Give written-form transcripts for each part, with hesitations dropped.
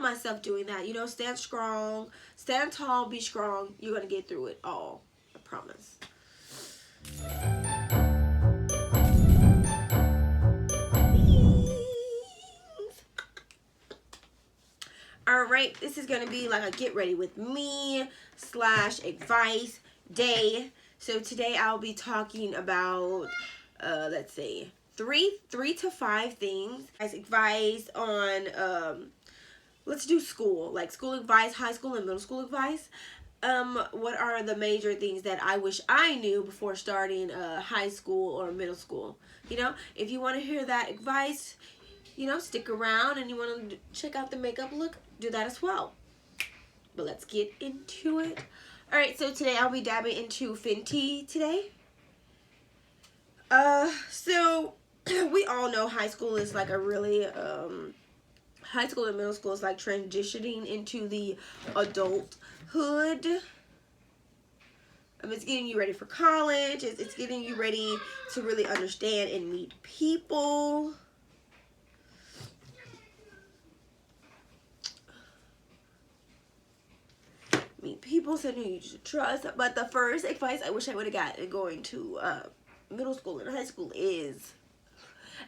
myself doing that. You know, stand strong, stand tall, be strong. You're going to get through it all. I promise. Alright, this is going to be like a get ready with me / advice day. So today I'll be talking about, let's see, three to five things as advice on, let's do school, like school advice, high school and middle school advice. What are the major things that I wish I knew before starting high school or middle school? You know, if you want to hear that advice, you know, stick around, and you want to check out the makeup look, do that as well. But let's get into it. Alright, so today I'll be dabbing into Fenty today. So we all know high school is like a really, high school and middle school is like transitioning into the adulthood. It's getting you ready for college. It's getting you ready to really understand and meet people. People said you should trust. But the first advice I wish I would have gotten going to middle school and high school is,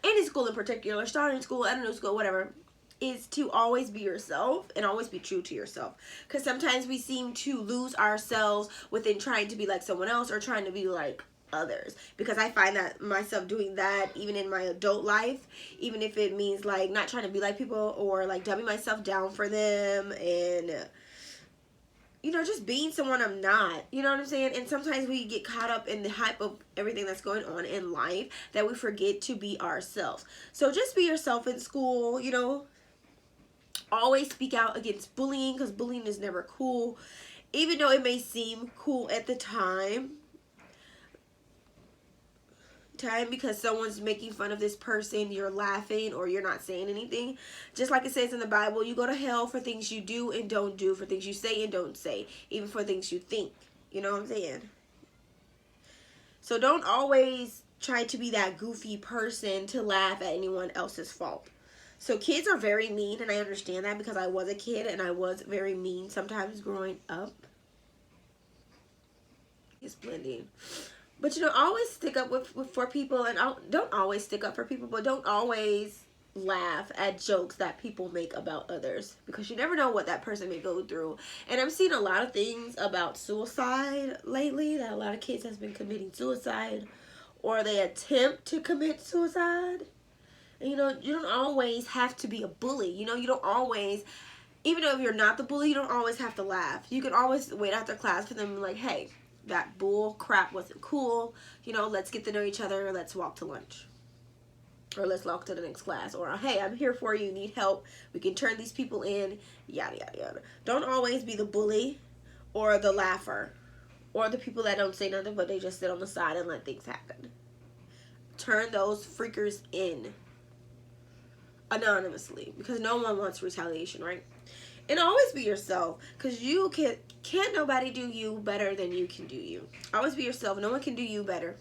any school in particular, starting school, I don't know, school, whatever, is to always be yourself and always be true to yourself. Because sometimes we seem to lose ourselves within trying to be like someone else or trying to be like others, because I find that myself doing that even in my adult life, even if it means like not trying to be like people or like dumbing myself down for them and, you know, just being someone I'm not. You know what I'm saying? And sometimes we get caught up in the hype of everything that's going on in life that we forget to be ourselves. So just be yourself in school, you know. Always speak out against bullying, because bullying is never cool. Even though it may seem cool at the time, because someone's making fun of this person, you're laughing or you're not saying anything. Just like it says in the Bible, you go to hell for things you do and don't do, for things you say and don't say, even for things you think. You know what I'm saying? So don't always try to be that goofy person to laugh at anyone else's fault. So kids are very mean, and I understand that because I was a kid and I was very mean sometimes growing up. It's blending. But, you know, always stick up for people, and don't always stick up for people, but don't always laugh at jokes that people make about others, because you never know what that person may go through. And I'm seeing a lot of things about suicide lately, that a lot of kids have been committing suicide, or they attempt to commit suicide. And, you know, you don't always have to be a bully. You know, you don't always, even though if you're not the bully, you don't always have to laugh. You can always wait after class for them and be like, hey, that bull crap wasn't cool. You know, let's get to know each other. Let's walk to lunch. Or let's walk to the next class. Or, hey, I'm here for you. Need help. We can turn these people in. Yada, yada, yada. Don't always be the bully or the laugher or the people that don't say nothing, but they just sit on the side and let things happen. Turn those freakers in anonymously, because no one wants retaliation, right? And always be yourself, because you can't nobody do you better than you can do you. Always be yourself. No one can do you better.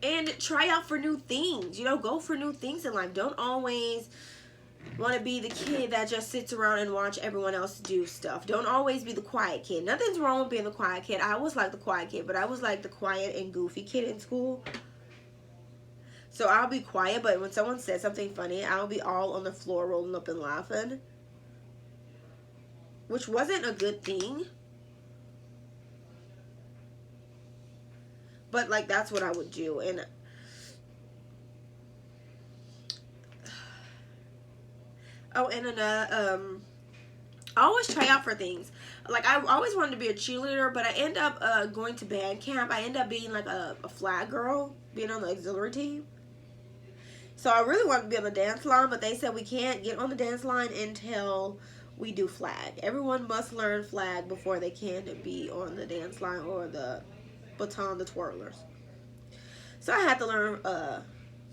And try out for new things. You know, go for new things in life. Don't always want to be the kid that just sits around and watch everyone else do stuff. Don't always be the quiet kid. Nothing's wrong with being the quiet kid. I was like the quiet kid, but I was like the quiet and goofy kid in school. So I'll be quiet, but when someone says something funny, I'll be all on the floor rolling up and laughing. Which wasn't a good thing. But, like, that's what I would do. And and another, I always try out for things. Like, I always wanted to be a cheerleader, but I end up going to band camp. I end up being, like, a flag girl, being on the auxiliary team. So I really wanted to be on the dance line, but they said we can't get on the dance line until we do flag. Everyone must learn flag before they can be on the dance line or the baton, the twirlers. So I had to learn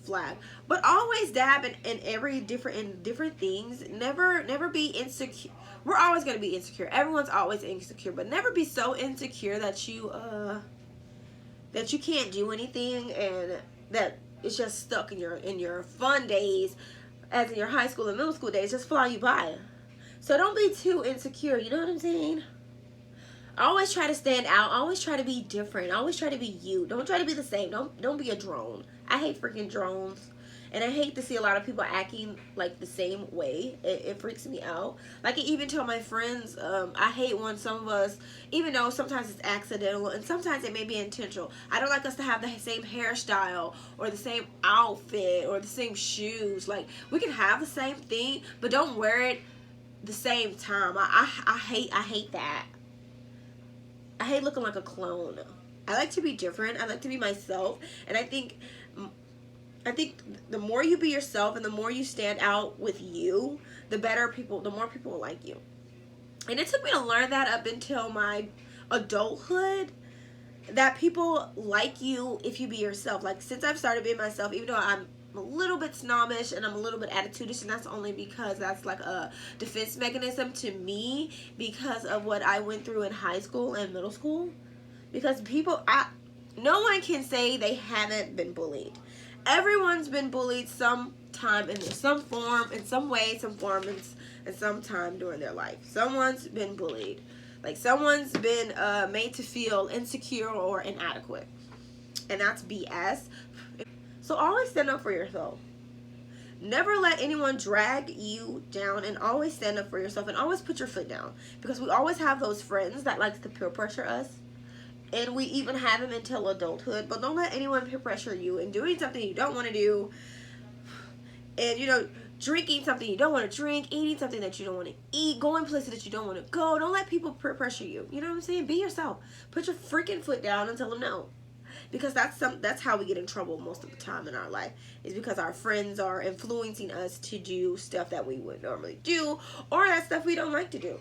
flag. But always dab in different things. Never be insecure. We're always gonna be insecure. Everyone's always insecure, but never be so insecure that you can't do anything and that it's just stuck in your fun days as in your high school and middle school days, just fly you by. So don't be too insecure, you know what I'm saying? Always try to stand out. Always try to be different. Always try to be you. Don't try to be the same. Don't be a drone. I hate freaking drones. And I hate to see a lot of people acting like the same way. It freaks me out. Like I even tell my friends, I hate when some of us, even though sometimes it's accidental and sometimes it may be intentional. I don't like us to have the same hairstyle or the same outfit or the same shoes. Like we can have the same thing, but don't wear it the same time. I hate that. I hate looking like a clone. I like to be different. I like to be myself, and I think the more you be yourself and the more you stand out with you, the more people will like you. And it took me to learn that up until my adulthood, that people like you if you be yourself. Like since I've started being myself, even though I'm a little bit snobbish and I'm a little bit attitudish, and that's only because that's like a defense mechanism to me because of what I went through in high school and middle school. Because no one can say they haven't been bullied. Everyone's been bullied sometime in some form, in some way, some form, and some time during their life. Someone's been bullied. Like someone's been made to feel insecure or inadequate. And that's BS. So always stand up for yourself. Never let anyone drag you down, and always stand up for yourself and always put your foot down. Because we always have those friends that likes to peer pressure us. And we even have them until adulthood. But don't let anyone peer pressure you in doing something you don't want to do. And, drinking something you don't want to drink, eating something that you don't want to eat, going places that you don't want to go. Don't let people peer pressure you. You know what I'm saying? Be yourself. Put your freaking foot down and tell them no. Because that's how we get in trouble most of the time in our life, is because our friends are influencing us to do stuff that we would normally do, or that stuff we don't like to do.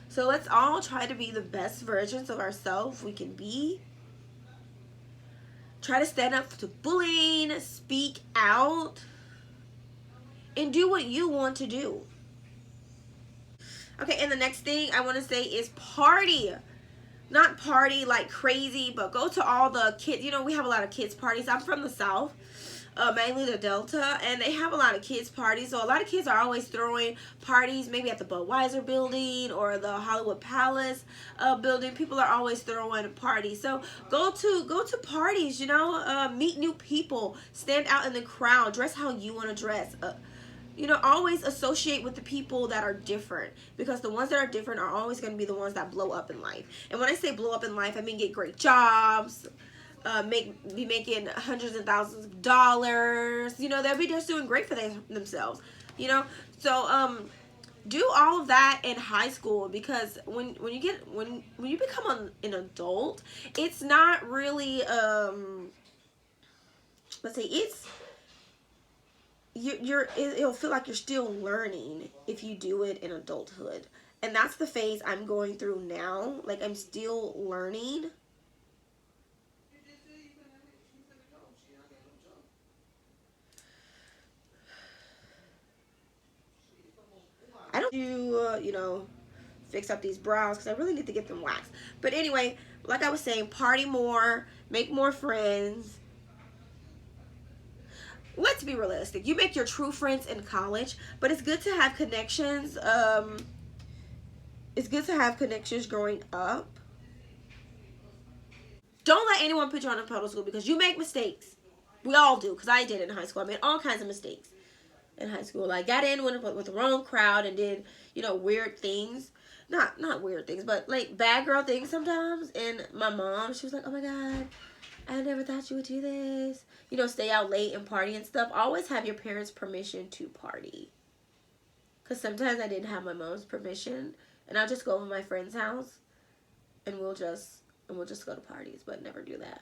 So let's all try to be the best versions of ourselves we can be. Try to stand up to bullying, speak out, and do what you want to do. Okay, and the next thing I want to say is party. Not party like crazy, but go to all the kids. We have a lot of kids parties. I'm from the South, mainly the Delta, and they have a lot of kids parties. So a lot of kids are always throwing parties, maybe at the Budweiser building or the Hollywood Palace building. People are always throwing parties. So go to parties, meet new people, stand out in the crowd, dress how you want to dress. Always associate with the people that are different, because the ones that are different are always going to be the ones that blow up in life. And when I say blow up in life, I mean get great jobs, be making hundreds of thousands of dollars. They'll be just doing great for themselves. So do all of that in high school, because when you become an adult, it's not really let's say it'll feel like you're still learning if you do it in adulthood. And that's the phase I'm going through now. Like, I'm still learning. I don't do, fix up these brows because I really need to get them waxed. But anyway, like I was saying, party more, make more friends. Let's be realistic. You make your true friends in college, but it's good to have connections. It's good to have connections growing up. Don't let anyone put you on a pedestal, because you make mistakes. We all do, because I did in high school. I made all kinds of mistakes in high school. I got in with the wrong crowd and did, weird things. Not weird things, but like bad girl things sometimes. And my mom, she was like, oh my God, I never thought you would do this. Stay out late and party and stuff. Always have your parents' permission to party. Because sometimes I didn't have my mom's permission. And I'll just go over to my friend's house. And we'll just go to parties. But never do that.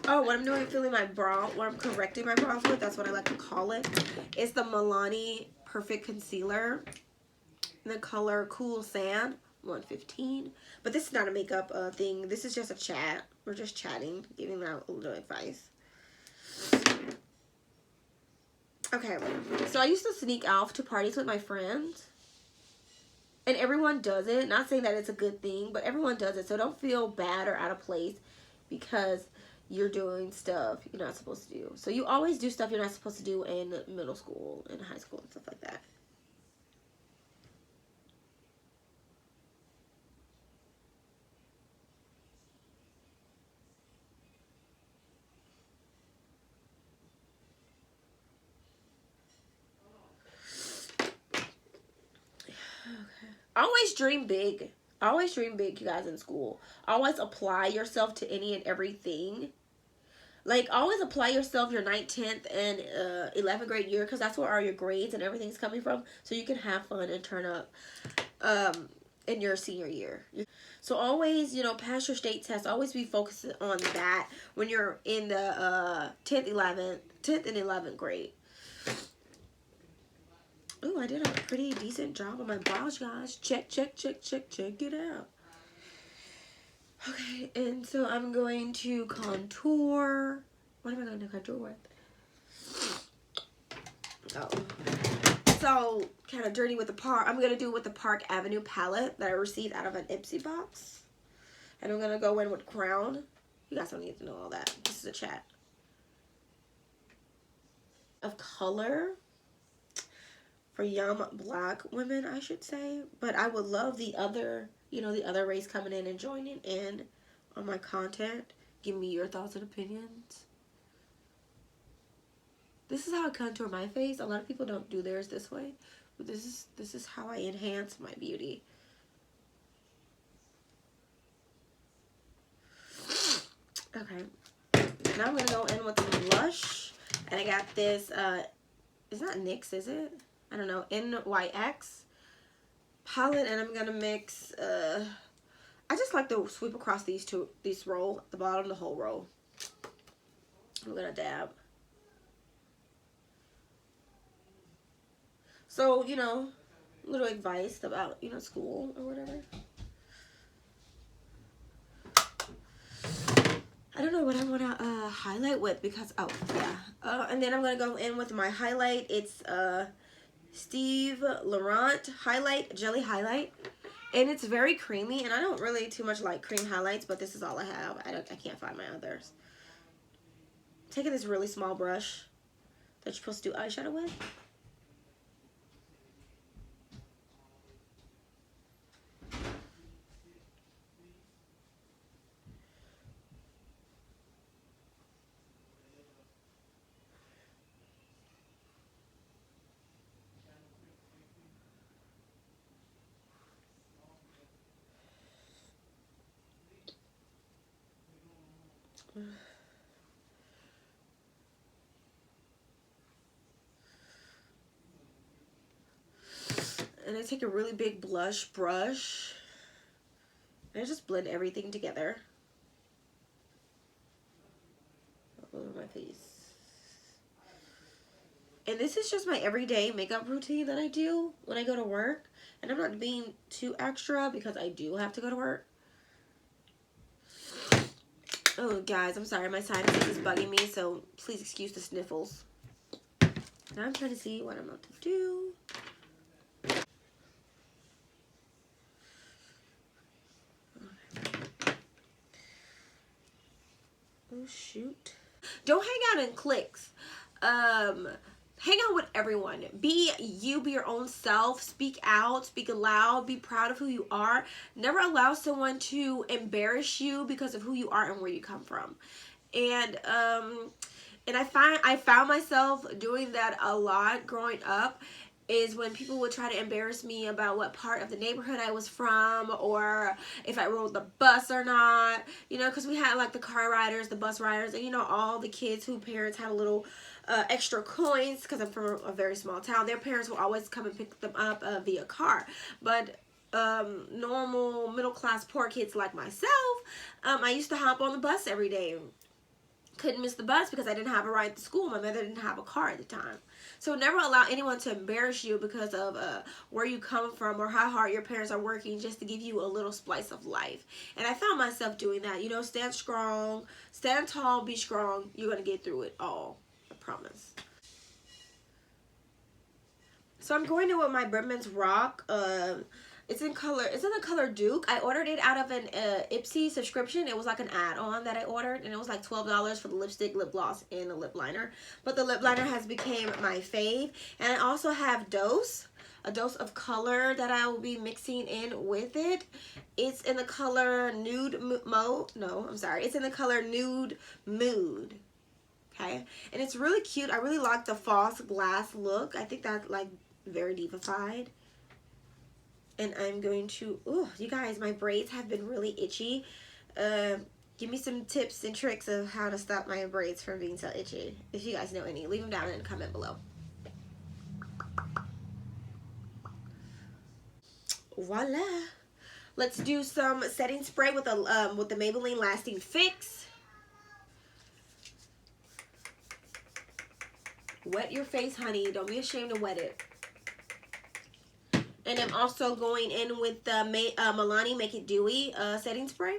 Oh, what I'm doing, filling my brow, what I'm correcting my brows with, that's what I like to call it. It's the Milani Perfect Concealer in the color Cool Sand. 115. But this is not a makeup thing. This is just a chat. We're just chatting, giving out a little advice. Okay, so I used to sneak off to parties with my friends. And everyone does it. Not saying that it's a good thing, but everyone does it. So don't feel bad or out of place because you're doing stuff you're not supposed to do. So you always do stuff you're not supposed to do in middle school and high school and stuff like that. Always dream big. Always dream big, you guys, in school. Always apply yourself to any and everything. Like, always apply yourself your 9th, 10th, and 11th grade year, because that's where all your grades and everything's coming from. So you can have fun and turn up in your senior year. So always, you know, pass your state test. Always be focused on that when you're in the 10th, 10th and 11th grade. Oh, I did a pretty decent job on my brows, guys. Check, check, check, check, check it out. Okay, and so I'm going to contour. What am I going to contour with? Oh. So, kind of dirty with the Park. I'm going to do it with the Park Avenue palette that I received out of an Ipsy box. And I'm going to go in with Crown. You guys don't need to know all that. This is a chat. Of color. For young black women, I should say. But I would love the other, you know, the other race coming in and joining in on my content. Give me your thoughts and opinions. This is how I contour my face. A lot of people don't do theirs this way. But this is how I enhance my beauty. Okay. Now I'm going to go in with the blush. And I got this, it's not NYX, is it? I don't know, NYX palette, and I'm gonna mix. I just like to sweep across this row, the bottom, the whole row. I'm gonna dab. So, you know, little advice about, you know, school or whatever. I don't know what I want to highlight with because, oh, yeah. And then I'm gonna go in with my highlight. It's Steve Laurent highlight, jelly highlight, and it's very creamy, and I don't really too much like cream highlights, but this is all I have. I can't find my others. Taking this really small brush that you're supposed to do eyeshadow with. And I take a really big blush brush and I just blend everything together all over my face. And this is just my everyday makeup routine that I do when I go to work. And I'm not being too extra because I do have to go to work. Oh, guys, I'm sorry. My sinuses is bugging me, so please excuse the sniffles. Now I'm trying to see what I'm about to do. Oh, shoot. Don't hang out in cliques. Hang out with everyone. Be you, be your own self. Speak out, speak aloud, be proud of who you are. Never allow someone to embarrass you because of who you are and where you come from. And I found myself doing that a lot growing up, is when people would try to embarrass me about what part of the neighborhood I was from, or if I rode the bus or not, you know, because we had like the car riders, the bus riders, and you know, all the kids whose parents had a little extra coins, because I'm from a very small town, their parents would always come and pick them up via car. But normal middle class poor kids like myself, I used to hop on the bus every day. Couldn't miss the bus because I didn't have a ride to school. My mother didn't have a car at the time. So never allow anyone to embarrass you because of where you come from or how hard your parents are working just to give you a little slice of life. And I found myself doing that. You know, stand strong, stand tall, be strong. You're going to get through it all. I promise. So I'm going in with my Bridgman's Rock It's in the color Duke. I ordered it out of an Ipsy subscription. It was like an add-on that I ordered, and it was like $12 for the lipstick, lip gloss, and the lip liner. But the lip liner has become my fave. And I also have a dose of color that I will be mixing in with it. It's in the color Nude Mo. No, I'm sorry. It's in the color Nude Mood. Okay, and it's really cute. I really like the false glass look. I think that's like very divified. And I'm going to, oh, you guys, my braids have been really itchy. Give me some tips and tricks of how to stop my braids from being so itchy. If you guys know any, leave them down in the comment below. Voila. Let's do some setting spray with the Maybelline Lasting Fix. Wet your face, honey. Don't be ashamed to wet it. And I'm also going in with the Milani Make It Dewy setting spray.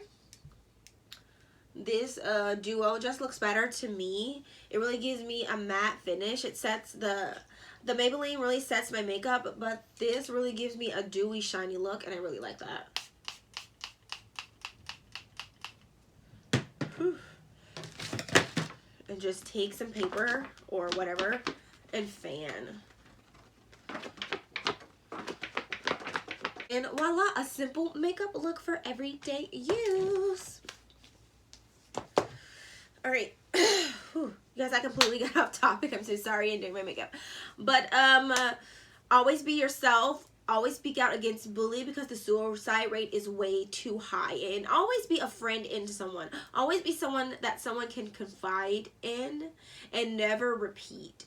This duo just looks better to me. It really gives me a matte finish. It sets the Maybelline really sets my makeup, but this really gives me a dewy, shiny look, and I really like that. Whew. And just take some paper or whatever and fan. And voila, a simple makeup look for everyday use. All right. You guys, I completely got off topic. I'm so sorry in doing my makeup. But always be yourself. Always speak out against bullying because the suicide rate is way too high. And always be a friend into someone. Always be someone that someone can confide in and never repeat.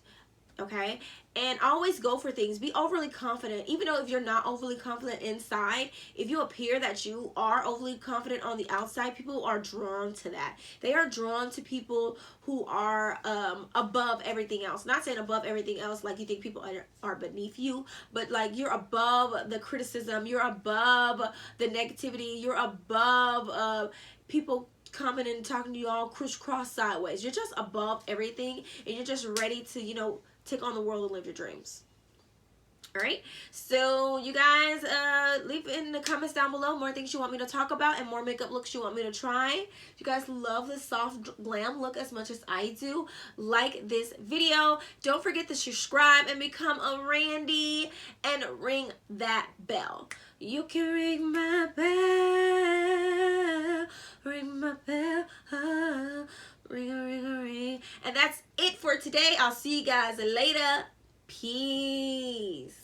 Okay? And always go for things. Be overly confident. Even though if you're not overly confident inside, if you appear that you are overly confident on the outside, people are drawn to that. They are drawn to people who are above everything else. Not saying above everything else like you think people are beneath you, but like you're above the criticism, you're above the negativity, you're above people coming and talking to you all crisscross sideways. You're just above everything, and you're just ready to, you know, take on the world and live your dreams. All right, so you guys leave in the comments down below more things you want me to talk about and more makeup looks you want me to try. If you guys love this soft glam look as much as I do, like this video. Don't forget to subscribe and become a Randy and ring that bell. You can ring my bell, ring my bell, oh, ring a ring a ring. And that's it for today. I'll see you guys later. Peace.